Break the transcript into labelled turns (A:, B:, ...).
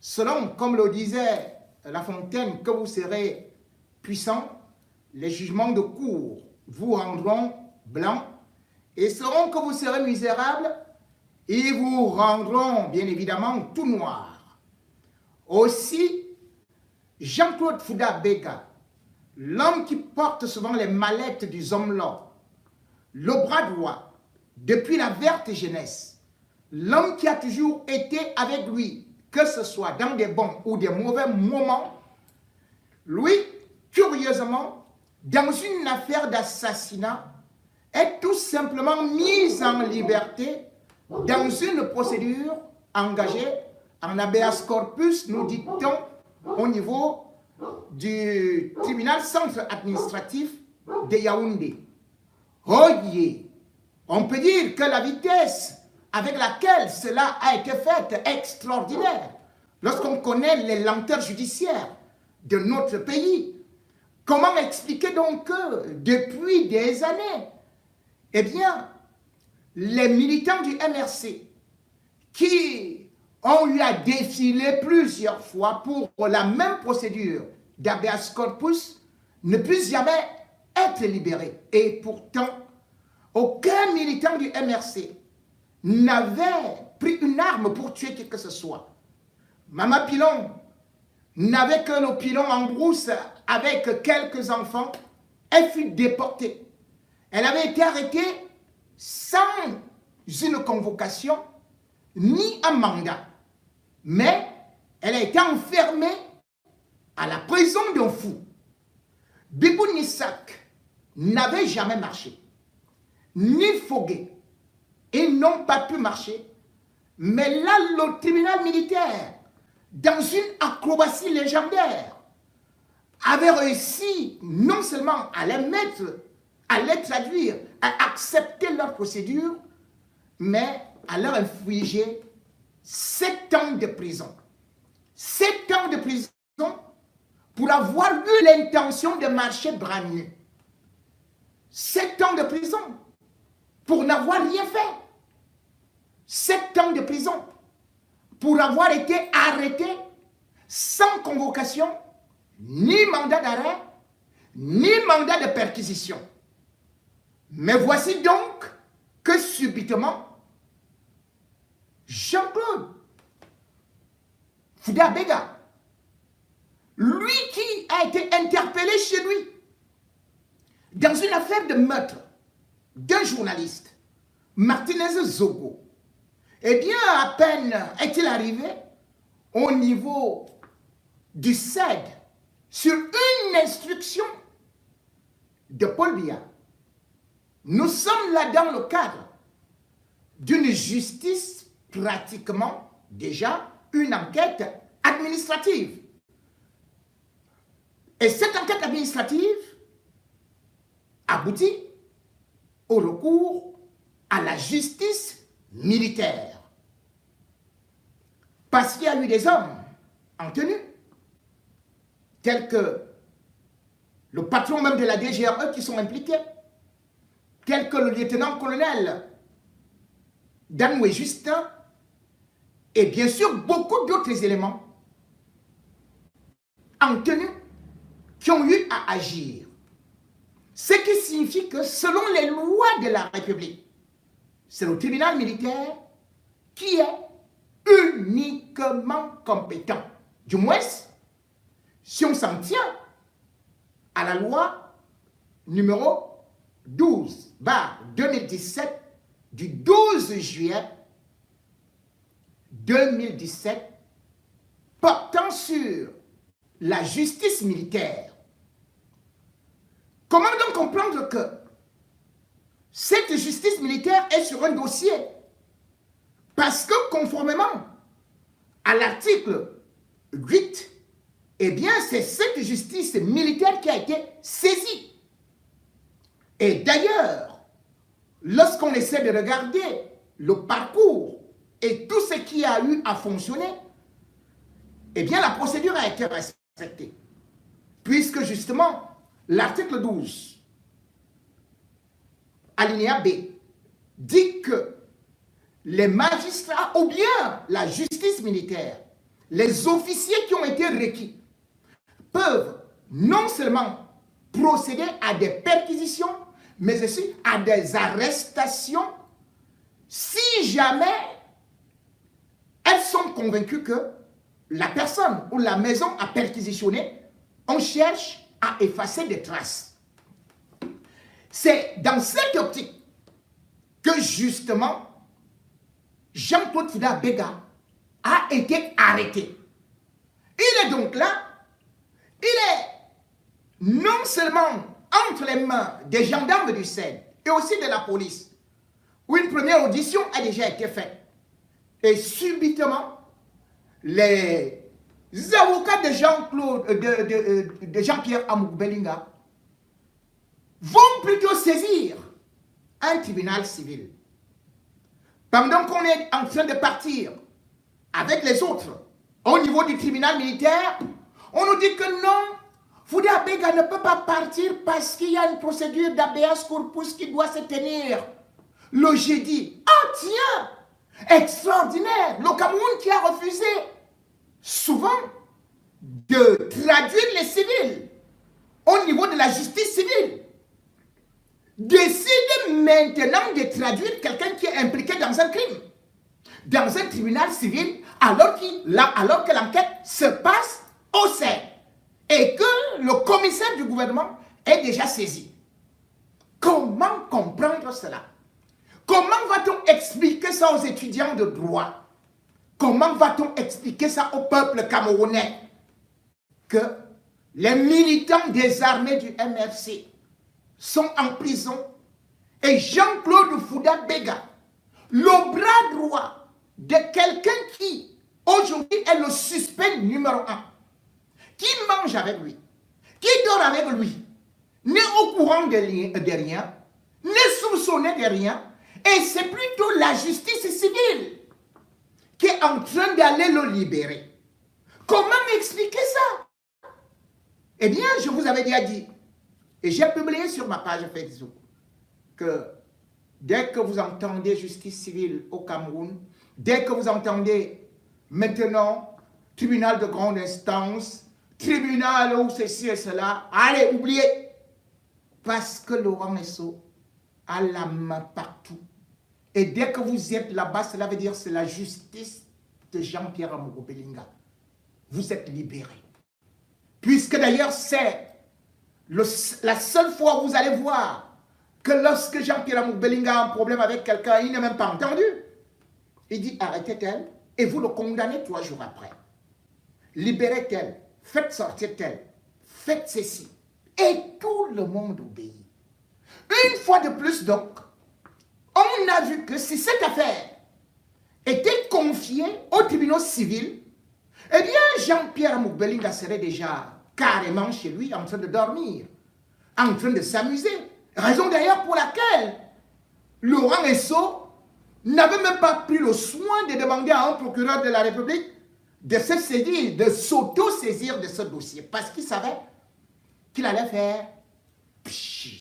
A: Selon, comme le disait La Fontaine, que vous serez puissant, les jugements de cour vous rendront blanc, et selon que vous serez misérable, ils vous rendront bien évidemment tout noir. Aussi, Jean-Claude Fouda Bega, l'homme qui porte souvent les mallettes du Zomlo, le bras droit, depuis la verte jeunesse, l'homme qui a toujours été avec lui, que ce soit dans des bons ou des mauvais moments, lui, curieusement, dans une affaire d'assassinat, est tout simplement mis en liberté dans une procédure engagée en habeas corpus, nous dit-on, au niveau du tribunal centre administratif de Yaoundé. Oh yeah. On peut dire que la vitesse avec laquelle cela a été fait est extraordinaire. Lorsqu'on connaît les lenteurs judiciaires de notre pays, comment expliquer donc que depuis des années, eh bien, les militants du MRC qui ont eu à défiler plusieurs fois pour la même procédure d'habeas corpus ne puissent jamais être libérés. Et pourtant, aucun militant du MRC n'avait pris une arme pour tuer qui que ce soit. Maman Pilon n'avait que le pilon en brousse avec quelques enfants. Elle fut déportée. Elle avait été arrêtée sans une convocation ni un mandat. Mais elle a été enfermée à la prison d'un fou. Bibou Nissak n'avait jamais marché, ni Fogué. Ils n'ont pas pu marcher. Mais là, le tribunal militaire, dans une acrobatie légendaire, avait réussi non seulement à les mettre, à les traduire, à accepter leur procédure, mais à leur infliger 7 ans de prison. 7 ans de prison pour avoir eu l'intention de marcher bras nus. 7 ans de prison pour n'avoir rien fait. 7 ans de prison pour avoir été arrêté sans convocation, ni mandat d'arrêt, ni mandat de perquisition. Mais voici donc que subitement, Jean-Claude Fouda Bega, lui qui a été interpellé chez lui dans une affaire de meurtre d'un journaliste, Martinez Zogo, eh bien, à peine est-il arrivé au niveau du CED sur une instruction de Paul Biya. Nous sommes là dans le cadre d'une justice pratiquement déjà une enquête administrative. Et cette enquête administrative aboutit au recours à la justice militaire. Parce qu'il y a eu des hommes en tenue, tels que le patron même de la DGRE qui sont impliqués, tels que le lieutenant-colonel Danoué Justin, et bien sûr beaucoup d'autres éléments en tenue qui ont eu à agir. Ce qui signifie que selon les lois de la République, c'est le tribunal militaire qui est uniquement compétent. Du moins, si on s'en tient à la loi numéro 12/2017 du 12 juillet 2017 portant sur la justice militaire. Comment donc comprendre que cette justice militaire est sur un dossier? Parce que conformément à l'article 8, eh bien c'est cette justice militaire qui a été saisie. Et d'ailleurs, lorsqu'on essaie de regarder le parcours et tout ce qui a eu à fonctionner, eh bien la procédure a été respectée. Puisque justement, l'article 12, alinéa B, dit que les magistrats ou bien la justice militaire les officiers qui ont été requis peuvent non seulement procéder à des perquisitions, mais aussi à des arrestations si jamais elles sont convaincues que la personne ou la maison a perquisitionné, on cherche à effacer des traces. C'est dans cette optique que justement Jean-Claude Fouda Bega a été arrêté. Il est donc là, il est non seulement entre les mains des gendarmes du Seine et aussi de la police, où une première audition a déjà été faite. Et subitement, les avocats de Jean-Pierre Amougou Bellinga vont plutôt saisir un tribunal civil. Pendant qu'on est en train de partir avec les autres au niveau du tribunal militaire, on nous dit que non, Fouda Bega ne peut pas partir parce qu'il y a une procédure d'habeas corpus qui doit se tenir le jeudi. Ah tiens, extraordinaire, le Cameroun qui a refusé souvent de traduire les civils au niveau de la justice civile, décide maintenant de traduire quelqu'un qui est impliqué dans un crime, dans un tribunal civil, alors que l'enquête se passe au sein et que le commissaire du gouvernement est déjà saisi. Comment comprendre cela? Comment va-t-on expliquer ça aux étudiants de droit? Comment va-t-on expliquer ça au peuple camerounais? Que les militants des armées du MRC sont en prison et Jean-Claude Fouda Bega, le bras droit de quelqu'un qui aujourd'hui est le suspect numéro 1, qui mange avec lui, qui dort avec lui, n'est au courant de rien, n'est soupçonné de rien, et c'est plutôt la justice civile qui est en train d'aller le libérer. Comment expliquer ça? Eh bien, je vous avais déjà dit, et j'ai publié sur ma page Facebook, que dès que vous entendez justice civile au Cameroun, dès que vous entendez maintenant tribunal de grande instance, tribunal ou ceci et cela, allez, oubliez. Parce que Laurent Esso a la main partout. Et dès que vous êtes là-bas, cela veut dire que c'est la justice de Jean-Pierre Amougou Bellinga. Vous êtes libérés. Puisque d'ailleurs, c'est la seule fois où vous allez voir que lorsque Jean-Pierre Amougou Bellinga a un problème avec quelqu'un, il n'est même pas entendu. Il dit arrêtez-elle et vous le condamnez 3 jours après. Libérez-elle, faites sortir tel, faites ceci. Et tout le monde obéit. Une fois de plus donc, on a vu que si cette affaire était confiée au tribunal civil, eh bien Jean-Pierre Amougou Bellinga serait déjà carrément chez lui en train de dormir, en train de s'amuser. Raison d'ailleurs pour laquelle Laurent Esso n'avait même pas pris le soin de demander à un procureur de la République de se saisir, de s'auto-saisir de ce dossier, parce qu'il savait qu'il allait faire pshit.